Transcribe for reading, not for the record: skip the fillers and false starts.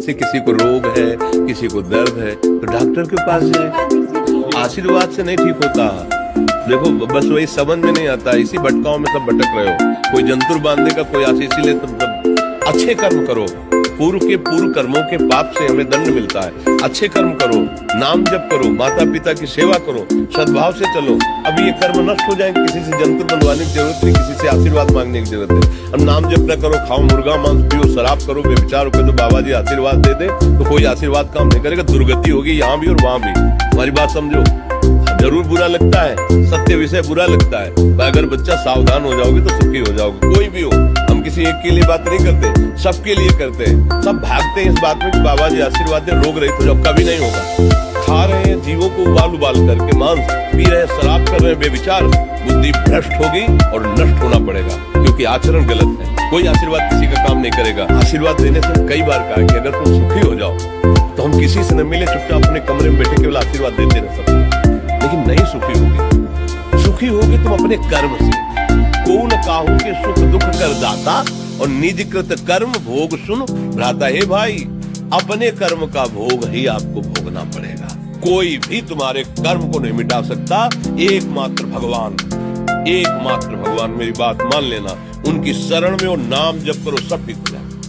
से किसी को रोग है, किसी को दर्द है, तो डॉक्टर के पास जाए। आशीर्वाद से नहीं ठीक होता। देखो बस वही समझ में नहीं आता, इसी भटकाओं में सब भटक रहे हो। कोई जंतुर बांधने का कोई आशीष, इसीलिए तुम अच्छे कर्म करो। पूर्व के पूर्व कर्मों के पाप से हमें दंड मिलता है। अच्छे कर्म करो, नाम जप करो, माता पिता की सेवा करो, सद्भाव से चलो। अभी ये कर्म नष्ट हो जाएंगे, किसी से जंतुर बनवाने की जरूरत नहीं, किसी से आशीर्वाद मांगने की जरूरत है। अब नाम जप न करो, खाओ मुर्गा मांस, पियो शराब करो, बेविचार होकर तो बाबा जी आशीर्वाद दे दे तो कोई आशीर्वाद काम नहीं करेगा। दुर्गति होगी यहाँ भी और वहां भी। हमारी बात समझो। जरूर बुरा लगता है, सत्य विषय बुरा लगता है, पर अगर बच्चा सावधान हो जाओगे तो सुखी हो जाओगे। कोई भी हो, हम किसी एक के लिए बात नहीं करते, सबके लिए करते हैं। सब भागते हैं इस बात में कि बाबा जी आशीर्वाद दे, रोग रहित हो जाओ। कभी नहीं होगा। खा रहे हैं जीवों को उबाल उबाल करके मांस, पी रहे हैं शराब, कर रहे हैं बेविचार, बुद्धि भ्रष्ट होगी और नष्ट होना पड़ेगा, क्योंकि आचरण गलत है। कोई आशीर्वाद किसी का काम नहीं करेगा। आशीर्वाद देने से कई बार कहा कि अगर तुम सुखी हो जाओ तो हम किसी से न मिले, चुपचाप अपने कमरे में बैठे केवल आशीर्वाद देते रह सकते। लेकिन नहीं सुखी होगी। सुखी होगी तुम अपने कर्म से। को न काहू के सुख दुख कर दाता, और निज कृत कर्म भोग सुन भ्राता। हे भाई, अपने कर्म का भोग ही आपको भोगना पड़ेगा। कोई भी तुम्हारे कर्म को नहीं मिटा सकता, एकमात्र भगवान। एकमात्र भगवान, मेरी बात मान लेना। उनकी शरण में और नाम जप करो, सब ठीक हो।